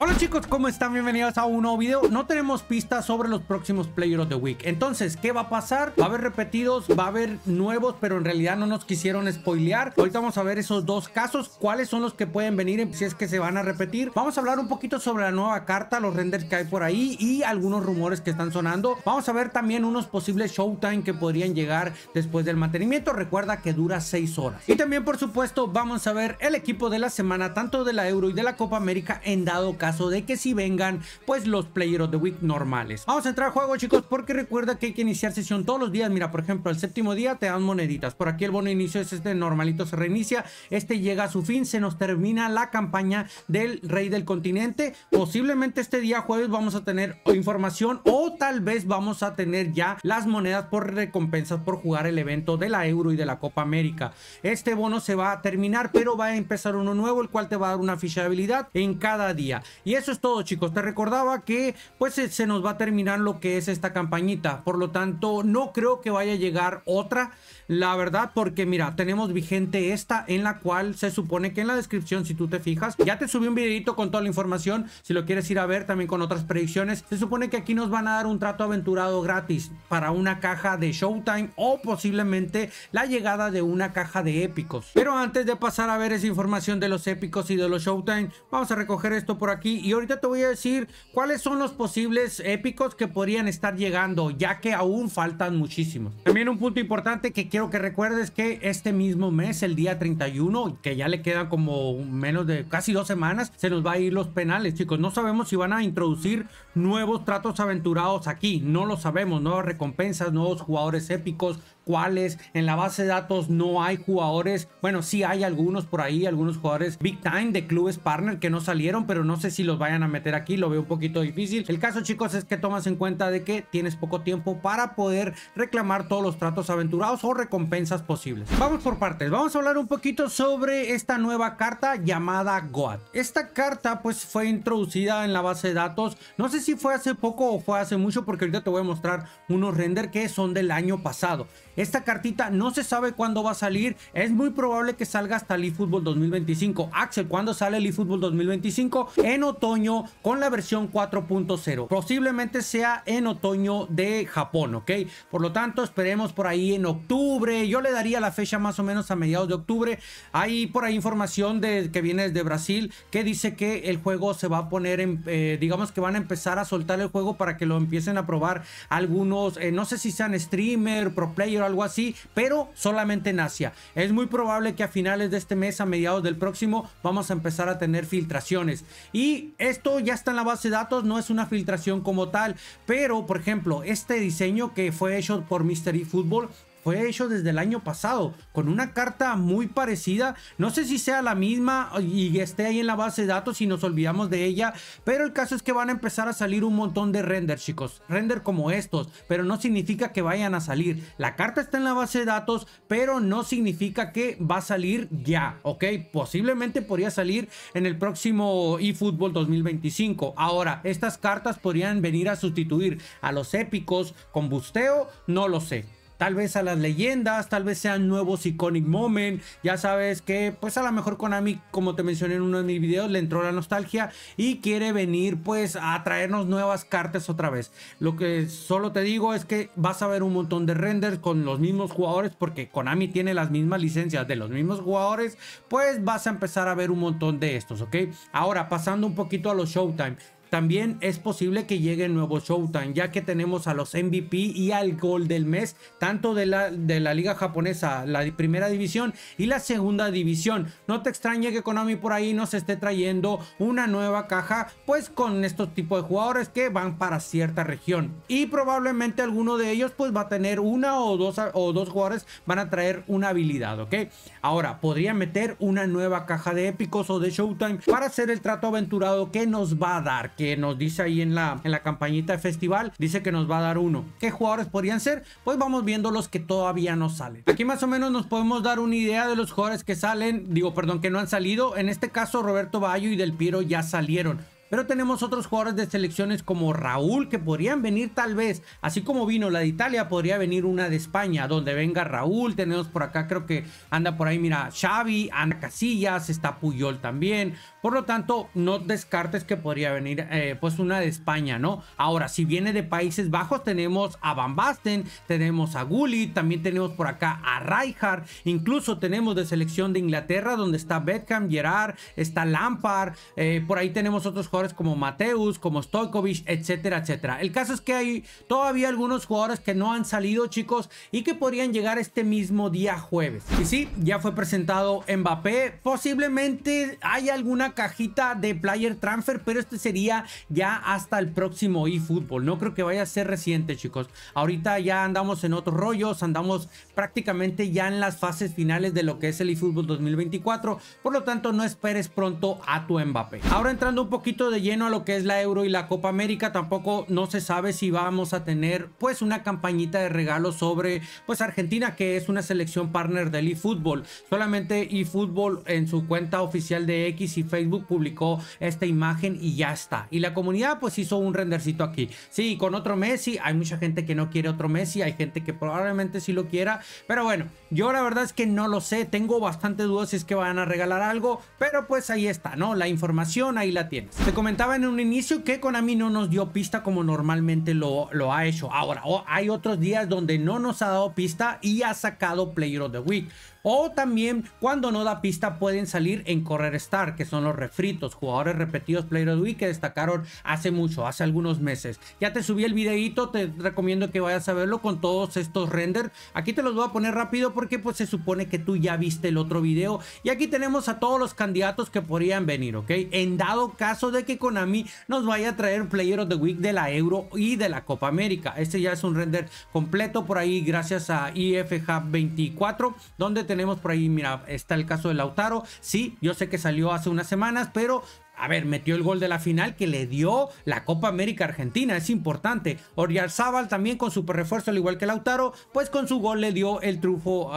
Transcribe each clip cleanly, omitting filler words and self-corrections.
Hola chicos, ¿cómo están? Bienvenidos a un nuevo video. No tenemos pistas sobre los próximos Player of the Week. Entonces, ¿qué va a pasar? Va a haber repetidos, va a haber nuevos, pero en realidad no nos quisieron spoilear. Ahorita vamos a ver esos dos casos, cuáles son los que pueden venir si es que se van a repetir. Vamos a hablar un poquito sobre la nueva carta, los renders que hay por ahí y algunos rumores que están sonando. Vamos a ver también unos posibles Showtime que podrían llegar después del mantenimiento. Recuerda que dura 6 horas. Y también, por supuesto, vamos a ver el equipo de la semana, tanto de la Euro y de la Copa América, en dado caso de que si vengan pues los Player of the Week normales. Vamos a entrar al juego, chicos, porque recuerda que hay que iniciar sesión todos los días. Mira, por ejemplo, el séptimo día te dan moneditas. Por aquí el bono de inicio es este normalito, se reinicia. Este llega a su fin, se nos termina la campaña del Rey del Continente. Posiblemente este día jueves vamos a tener información o tal vez vamos a tener ya las monedas por recompensas por jugar el evento de la Euro y de la Copa América. Este bono se va a terminar, pero va a empezar uno nuevo, el cual te va a dar una ficha de habilidad en cada día. Y eso es todo, chicos. Te recordaba que pues se nos va a terminar lo que es esta campañita. Por lo tanto, no creo que vaya a llegar otra, la verdad, porque mira, tenemos vigente esta, en la cual se supone que en la descripción, si tú te fijas, ya te subí un videito con toda la información. Si lo quieres ir a ver, también con otras predicciones. Se supone que aquí nos van a dar un trato aventurado gratis para una caja de Showtime o posiblemente la llegada de una caja de épicos. Pero antes de pasar a ver esa información de los épicos y de los Showtime, vamos a recoger esto por aquí y ahorita te voy a decir cuáles son los posibles épicos que podrían estar llegando, ya que aún faltan muchísimos. También un punto importante que quiero que recuerdes, que este mismo mes, el día 31, que ya le quedan como menos de casi 2 semanas, se nos va a ir los penales, chicos. No sabemos si van a introducir nuevos tratos aventurados aquí, no lo sabemos, nuevas recompensas, nuevos jugadores épicos. ¿Cuáles? En la base de datos no hay jugadores, bueno, sí hay algunos por ahí, algunos jugadores Big Time de clubes partner que no salieron, pero no sé si los vayan a meter aquí, lo veo un poquito difícil. El caso, chicos, es que tomas en cuenta de que tienes poco tiempo para poder reclamar todos los tratos aventurados o recompensas posibles. Vamos por partes, vamos a hablar un poquito sobre esta nueva carta llamada Goat. Esta carta pues fue introducida en la base de datos, no sé si fue hace poco o fue hace mucho, porque ahorita te voy a mostrar unos renders que son del año pasado. Esta cartita no se sabe cuándo va a salir, es muy probable que salga hasta el eFootball 2025. Axel, ¿cuándo sale el eFootball 2025? En otoño con la versión 4.0. Posiblemente sea en otoño de Japón, ¿ok? Por lo tanto, esperemos por ahí en octubre. Yo le daría la fecha más o menos a mediados de octubre. Hay por ahí información que viene desde Brasil que dice que el juego se va a poner en, digamos que van a empezar a soltar el juego para que lo empiecen a probar algunos, no sé si sean streamer, pro player o algo así, pero solamente en Asia. Es muy probable que a finales de este mes, a mediados del próximo, vamos a empezar a tener filtraciones. Y esto ya está en la base de datos, no es una filtración como tal, pero por ejemplo, este diseño que fue hecho por Mr. eFootball fue hecho desde el año pasado, con una carta muy parecida. No sé si sea la misma y esté ahí en la base de datos y nos olvidamos de ella, pero el caso es que van a empezar a salir un montón de renders, chicos. Render como estos, pero no significa que vayan a salir. La carta está en la base de datos, pero no significa que va a salir ya, ¿ok? Posiblemente podría salir en el próximo eFootball 2025. Ahora, estas cartas podrían venir a sustituir a los épicos con busteo, no lo sé. Tal vez a las leyendas, tal vez sean nuevos Iconic Moment. Ya sabes que pues a lo mejor Konami, como te mencioné en uno de mis videos, le entró la nostalgia y quiere venir pues a traernos nuevas cartas otra vez. Lo que solo te digo es que vas a ver un montón de renders con los mismos jugadores, porque Konami tiene las mismas licencias de los mismos jugadores. Pues vas a empezar a ver un montón de estos, ¿ok? Ahora, pasando un poquito a los Showtime. También es posible que llegue nuevo Showtime, ya que tenemos a los MVP y al gol del mes, tanto de la liga japonesa, la primera división y la segunda división. No te extrañe que Konami por ahí nos esté trayendo una nueva caja, pues con estos tipos de jugadores que van para cierta región. Y probablemente alguno de ellos pues va a tener una o dos jugadores van a traer una habilidad, ¿ok? Ahora, podría meter una nueva caja de épicos o de Showtime para hacer el trato aventurado que nos va a dar, que nos dice ahí en la campañita de festival, dice que nos va a dar uno. ¿Qué jugadores podrían ser? Pues vamos viendo los que todavía no salen. Aquí más o menos nos podemos dar una idea de los jugadores que salen, que no han salido. En este caso, Roberto Baggio y Del Piero ya salieron. pero tenemos otros jugadores de selecciones como Raúl que podrían venir tal vez, así como vino la de Italia, podría venir una de España, donde venga Raúl. Tenemos por acá, creo que anda por ahí, mira, Xavi, anda Casillas, está Puyol también. Por lo tanto, no descartes que podría venir pues una de España, ¿no? Ahora, si viene de Países Bajos, tenemos a Van Basten, tenemos a Gullit, también tenemos por acá a Rijkaard, incluso tenemos de selección de Inglaterra, donde está Beckham, Gerrard, está Lampard, por ahí tenemos otros jugadores como Mateus, como Stojkovic, etcétera, etcétera. El caso es que hay todavía algunos jugadores que no han salido, chicos, y que podrían llegar este mismo día jueves. Y sí, ya fue presentado Mbappé, posiblemente hay alguna cajita de player transfer, pero este sería ya hasta el próximo eFootball. No creo que vaya a ser reciente, chicos. Ahorita ya andamos en otros rollos, andamos prácticamente ya en las fases finales de lo que es el eFootball 2024, por lo tanto no esperes pronto a tu Mbappé. Ahora entrando un poquito de lleno a lo que es la Euro y la Copa América, tampoco no se sabe si vamos a tener pues una campañita de regalos sobre pues Argentina, que es una selección partner del eFootball. Solamente eFootball en su cuenta oficial de X y Facebook publicó esta imagen y ya está. Y la comunidad pues hizo un rendercito aquí. Sí, con otro Messi. Hay mucha gente que no quiere otro Messi, hay gente que probablemente sí lo quiera, pero bueno, yo la verdad es que no lo sé. Tengo bastante dudas si es que van a regalar algo, pero pues ahí está, ¿no? La información ahí la tienes. Te comentaba en un inicio que Konami no nos dio pista como normalmente lo ha hecho. Ahora, hay otros días donde no nos ha dado pista y ha sacado Player of the Week. O también cuando no da pista pueden salir en Correr Star, que son los refritos, jugadores repetidos Player of the Week que destacaron hace mucho, hace algunos meses. Ya te subí el videito, te recomiendo que vayas a verlo con todos estos renders. Aquí te los voy a poner rápido porque pues se supone que tú ya viste el otro video. Y aquí tenemos a todos los candidatos que podrían venir, ¿ok? En dado caso de que Konami nos vaya a traer Player of the Week de la Euro y de la Copa América. Este ya es un render completo por ahí gracias a IFHub24, donde tenemos por ahí, mira, está el caso de Lautaro. Sí, yo sé que salió hace unas semanas, pero a ver, metió el gol de la final que le dio la Copa América Argentina, es importante. Oyarzabal también con super refuerzo, al igual que Lautaro, pues con su gol le dio el triunfo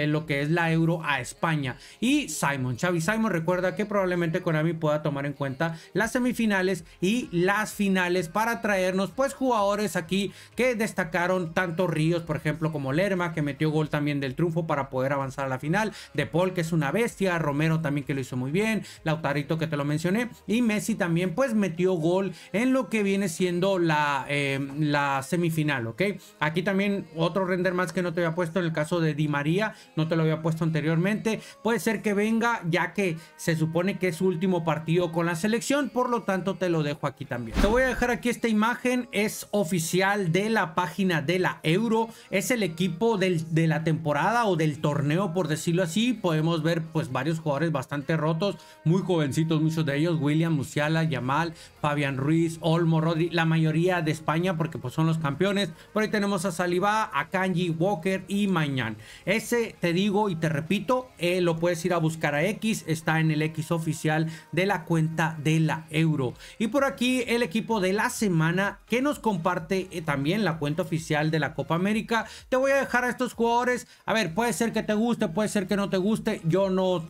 lo que es la Euro a España. Y Xavi Simons, recuerda que probablemente Konami pueda tomar en cuenta las semifinales y las finales para traernos pues jugadores aquí que destacaron, tanto Ríos, por ejemplo, como Lerma, que metió gol también del triunfo para poder avanzar a la final. De Paul, que es una bestia. Romero también, que lo hizo muy bien. Lautarito, que te lo mencioné. Y Messi también pues metió gol en lo que viene siendo la semifinal, ¿ok? Aquí también otro render más que no te había puesto en el caso de Di María, no te lo había puesto anteriormente. Puede ser que venga, ya que se supone que es su último partido con la selección, por lo tanto te lo dejo aquí también. Te voy a dejar aquí esta imagen, es oficial de la página de la Euro, es el equipo de la temporada o del torneo, por decirlo así. Podemos ver pues varios jugadores bastante rotos, muy jovencitos, muchos de ellos: William, Musiala, Yamal, Fabián Ruiz, Olmo, Rodri, la mayoría de España porque pues son los campeones. Por ahí tenemos a Saliba, a Kanji, Walker y Mañán. Ese, te digo y te repito, lo puedes ir a buscar a X, está en el X oficial de la cuenta de la Euro. Y por aquí el equipo de la semana que nos comparte también la cuenta oficial de la Copa América. Te voy a dejar a estos jugadores. A ver, puede ser que te guste, puede ser que no te guste. Yo no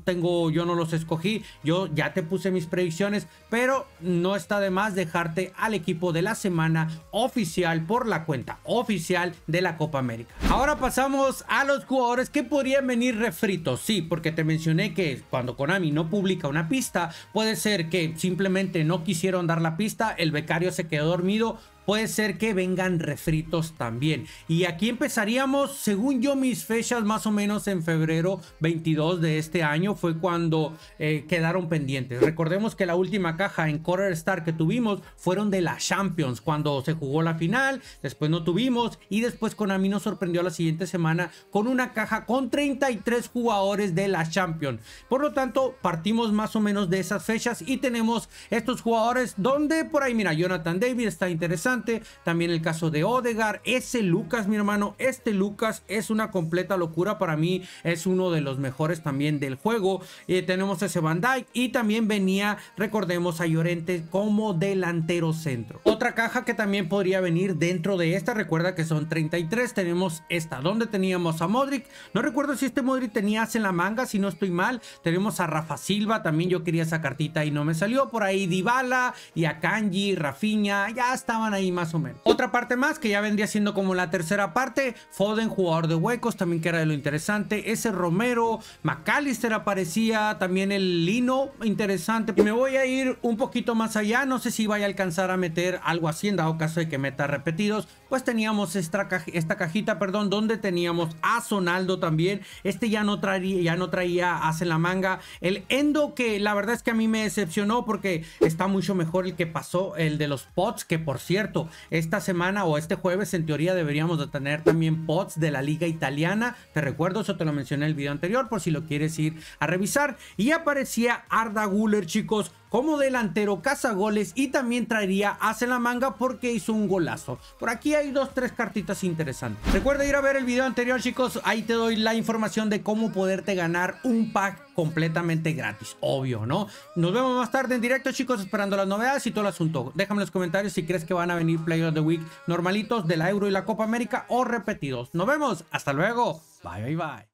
los escogí, yo ya te puse mis predicciones, pero no está de más dejarte al equipo de la semana oficial por la cuenta oficial de la Copa América. Ahora pasamos a los jugadores que podrían venir refritos. Sí, porque te mencioné que cuando Konami no publica una pista, puede ser que simplemente no quisieron dar la pista, el becario se quedó dormido. Puede ser que vengan refritos también. Y aquí empezaríamos, según yo, mis fechas más o menos en febrero 22 de este año fue cuando quedaron pendientes. Recordemos que la última caja en Correr Star que tuvimos fueron de la Champions, cuando se jugó la final, después no tuvimos y después Konami nos sorprendió la siguiente semana con una caja con 33 jugadores de la Champions. Por lo tanto, partimos más o menos de esas fechas y tenemos estos jugadores donde por ahí, mira, Jonathan David está interesante. También el caso de Odegaard, ese Lucas, mi hermano, este Lucas es una completa locura. Para mí es uno de los mejores también del juego. Tenemos ese Van Dijk y también venía, recordemos, a Llorente como delantero centro. Otra caja que también podría venir dentro de esta, recuerda que son 33, tenemos esta, donde teníamos a Modric, no recuerdo si este Modric tenía as en la manga, si no estoy mal, tenemos a Rafa Silva, también yo quería esa cartita y no me salió, por ahí Dybala y a Kanji, Rafinha, ya estaban ahí más o menos. Otra parte más que ya vendría siendo como la tercera parte, Foden, jugador de huecos, también que era de lo interesante, ese Romero, McAllister aparecía, también el Lino, interesante. Y me voy a ir un poquito más allá, no sé si vaya a alcanzar a meter algo así en dado caso de que meta repetidos. Pues teníamos esta cajita, perdón, donde teníamos a Sonaldo también. Este ya no traía as en la manga. El Endo, que la verdad es que a mí me decepcionó porque está mucho mejor el que pasó, el de los pods, que por cierto, esta semana o este jueves en teoría deberíamos de tener también pods de la liga italiana. Te recuerdo, eso te lo mencioné en el video anterior por si lo quieres ir a revisar. Y aparecía Arda Güler, chicos, como delantero, cazagoles, y también traería as en la manga porque hizo un golazo. Por aquí hay 2-3 cartitas interesantes. Recuerda ir a ver el video anterior, chicos, ahí te doy la información de cómo poderte ganar un pack completamente gratis, obvio, ¿no? Nos vemos más tarde en directo, chicos, esperando las novedades y todo el asunto. Déjame en los comentarios si crees que van a venir Player of the Week normalitos de la Euro y la Copa América o repetidos. Nos vemos, hasta luego, bye bye bye.